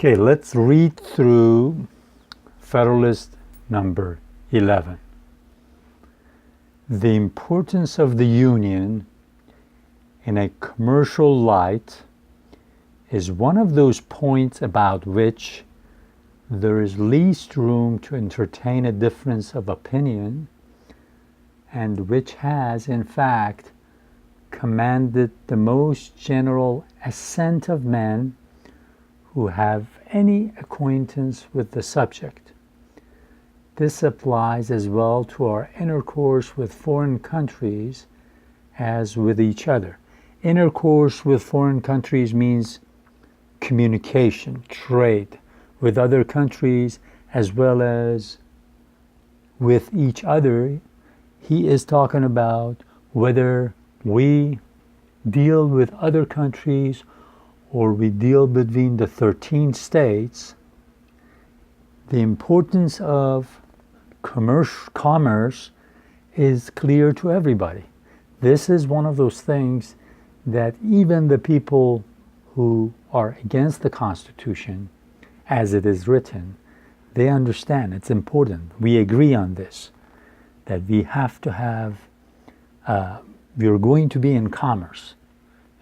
Okay, let's read through Federalist number 11. The importance of the Union in a commercial light is one of those points about which there is least room to entertain a difference of opinion, and which has, in fact, commanded the most general assent of men who have any acquaintance with the subject. This applies as well to our intercourse with foreign countries as with each other. Intercourse with foreign countries means communication, trade with other countries as well as with each other. He is talking about whether we deal with other countries or we deal between the 13 states. The importance of commerce is clear to everybody. This is one of those things that even the people who are against the Constitution, as it is written, they understand it's important. We agree on this, that we have to have, we're going to be in commerce,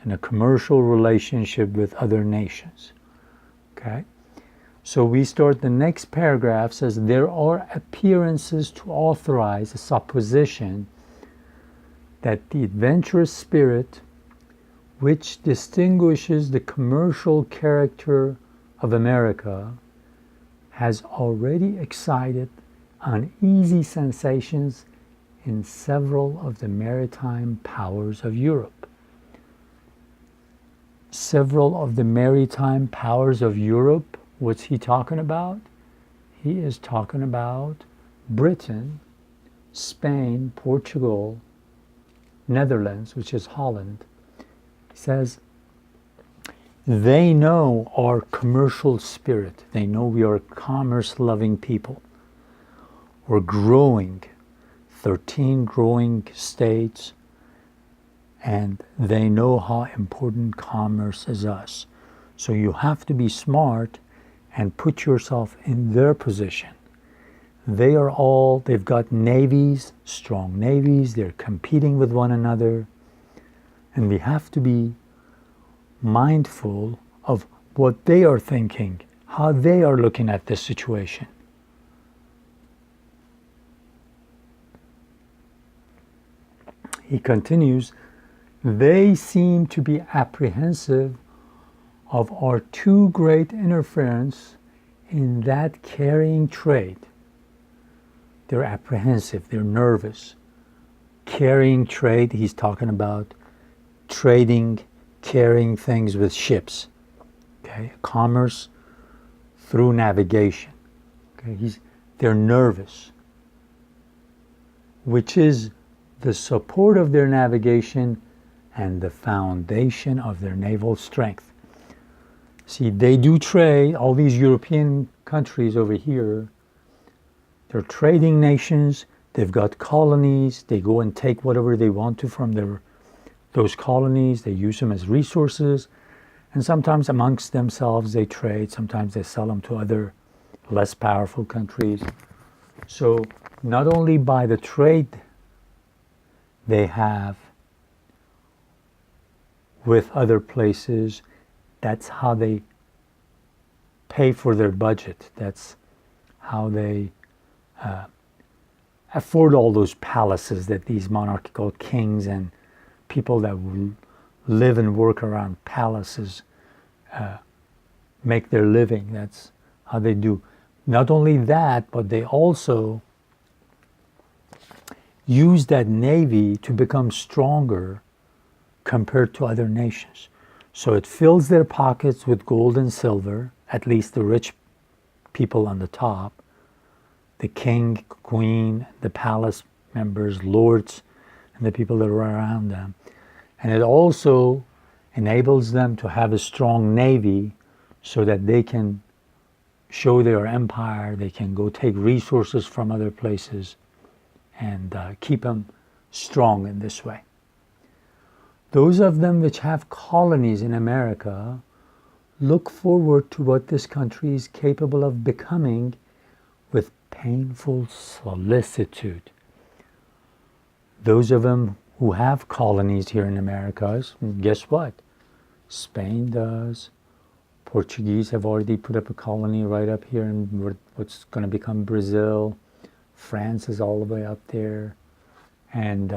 in a commercial relationship with other nations. Okay? So we start the next paragraph, says there are appearances to authorize a supposition that the adventurous spirit which distinguishes the commercial character of America has already excited uneasy sensations in several of the maritime powers of Europe. Several of the maritime powers of Europe, what's he talking about? He is talking about Britain, Spain, Portugal, Netherlands, which is Holland. He says, they know our commercial spirit. They know we are commerce-loving people. We're growing, 13 growing states, and they know how important commerce is us. So you have to be smart and put yourself in their position. They've got navies, strong navies, they're competing with one another, and we have to be mindful of what they are thinking, how they are looking at this situation. He continues, they seem to be apprehensive of our too great interference in that carrying trade. They're apprehensive, they're nervous. Carrying trade, he's talking about trading, carrying things with ships. Okay, commerce through navigation. Okay, they're nervous, which is the support of their navigation and the foundation of their naval strength. See, they do trade, all these European countries over here, they're trading nations, they've got colonies, they go and take whatever they want to from those colonies, they use them as resources, and sometimes amongst themselves they trade, sometimes they sell them to other less powerful countries. So not only by the trade they have with other places, that's how they pay for their budget. That's how they afford all those palaces that these monarchical kings and people that live and work around palaces make their living. That's how they do. Not only that, but they also use that navy to become stronger compared to other nations. So it fills their pockets with gold and silver, at least the rich people on the top, the king, queen, the palace members, lords, and the people that are around them. And it also enables them to have a strong navy so that they can show their empire, they can go take resources from other places and keep them strong in this way. Those of them which have colonies in America look forward to what this country is capable of becoming with painful solicitude. Those of them who have colonies here in America, guess what? Spain does. Portuguese have already put up a colony right up here in what's going to become Brazil. France is all the way up there. And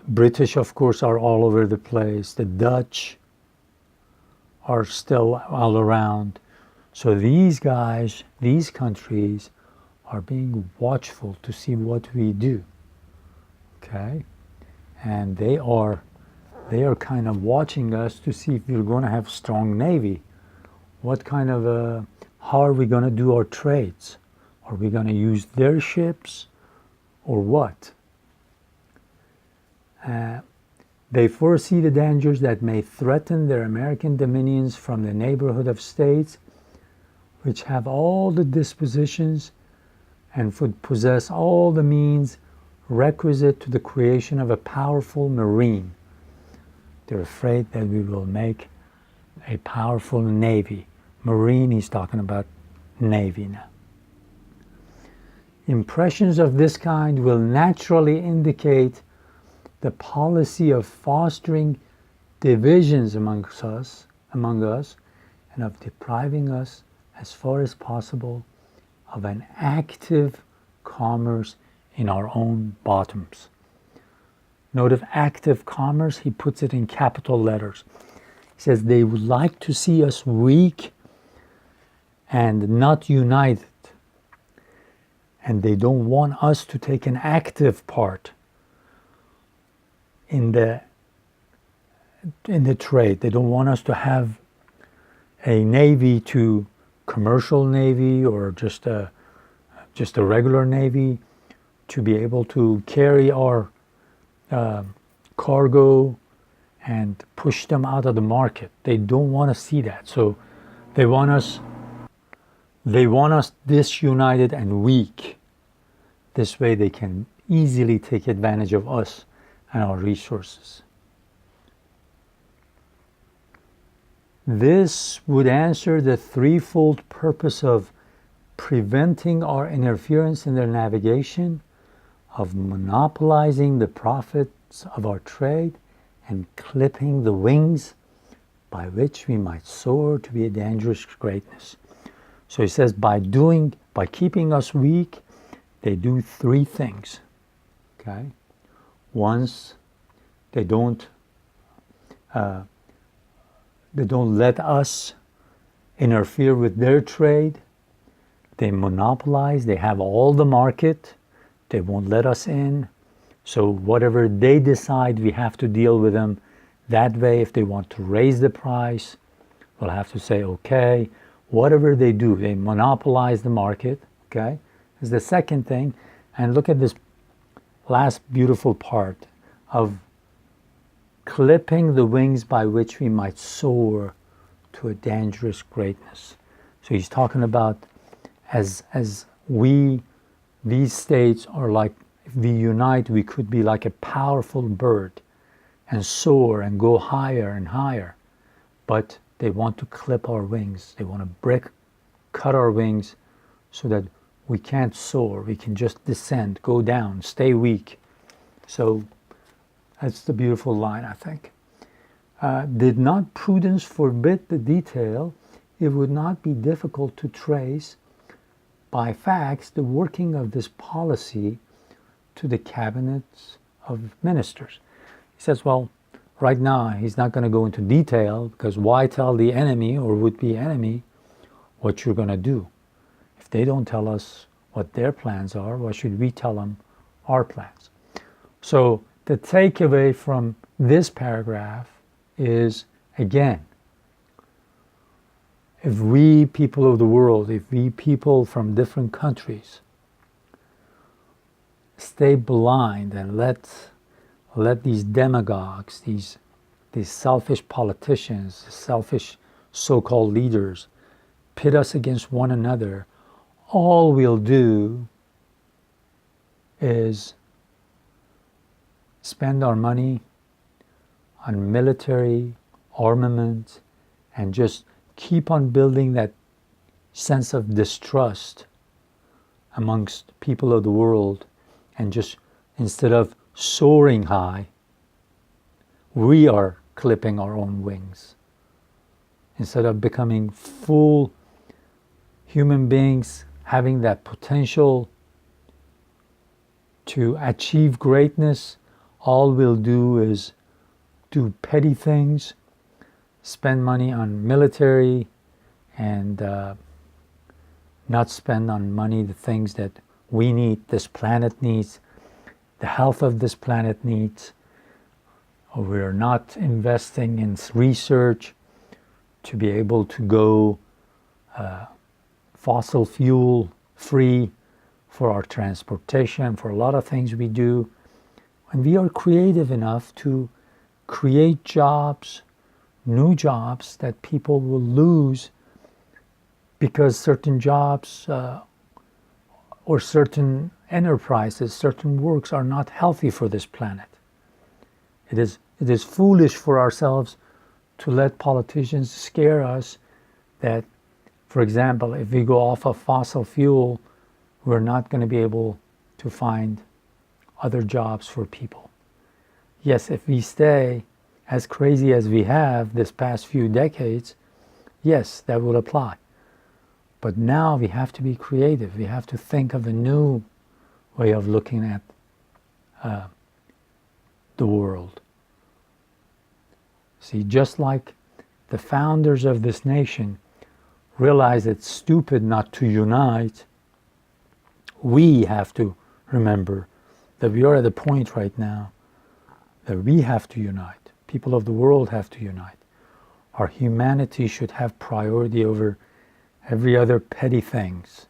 British, of course, are all over the place. The Dutch are still all around. So these guys, these countries, are being watchful to see what we do. Okay? And they are kind of watching us to see if we're going to have a strong navy. What kind of how are we going to do our trades? Are we going to use their ships or what? They foresee the dangers that may threaten their American dominions from the neighborhood of states which have all the dispositions and would possess all the means requisite to the creation of a powerful marine. They're afraid that we will make a powerful navy. Marine, he's talking about navy now. Impressions of this kind will naturally indicate the policy of fostering divisions among us, and of depriving us, as far as possible, of an active commerce in our own bottoms. Note of active commerce, he puts it in capital letters. He says they would like to see us weak and not united. And they don't want us to take an active part in the trade. They don't want us to have a navy to commercial navy or just a regular navy to be able to carry our cargo and push them out of the market. They don't want to see that. So they want us disunited and weak. This way they can easily take advantage of us and our resources. This would answer the threefold purpose of preventing our interference in their navigation, of monopolizing the profits of our trade, and clipping the wings by which we might soar to be a dangerous greatness. So he says by keeping us weak, they do three things. Okay? Once, they don't let us interfere with their trade. They monopolize. They have all the market. They won't let us in. So whatever they decide, we have to deal with them. That way, if they want to raise the price, we'll have to say, okay. Whatever they do, they monopolize the market. Okay? Is the second thing. And look at this last beautiful part of clipping the wings by which we might soar to a dangerous greatness. So he's talking about as these states are like, if we unite, we could be like a powerful bird and soar and go higher and higher. But they want to clip our wings. They want to cut our wings so that we can't soar. We can just descend, go down, stay weak. So that's the beautiful line, I think. Did not prudence forbid the detail, it would not be difficult to trace by facts the working of this policy to the cabinets of ministers. He says, well, right now he's not going to go into detail because why tell the enemy or would-be enemy what you're going to do? If they don't tell us what their plans are, why should we tell them our plans? So the takeaway from this paragraph is, again, if we people of the world, if we people from different countries stay blind and let these demagogues, these selfish politicians, selfish so-called leaders pit us against one another, all we'll do is spend our money on military, armament, and just keep on building that sense of distrust amongst people of the world, and just instead of soaring high, we are clipping our own wings. Instead of becoming full human beings, having that potential to achieve greatness, all we'll do is do petty things, spend money on military, and not spend on money the things that we need, this planet needs, the health of this planet needs. Or we're not investing in research to be able to go fossil fuel free for our transportation, for a lot of things we do. And we are creative enough to create jobs, new jobs that people will lose because certain jobs or certain enterprises, certain works are not healthy for this planet. It is foolish for ourselves to let politicians scare us that, for example, if we go off of fossil fuel, we're not going to be able to find other jobs for people. Yes, if we stay as crazy as we have this past few decades, yes, that will apply. But now we have to be creative. We have to think of a new way of looking at the world. See, just like the founders of this nation realized it's stupid not to unite, we have to remember that we are at a point right now that we have to unite. People of the world have to unite. Our humanity should have priority over every other petty things.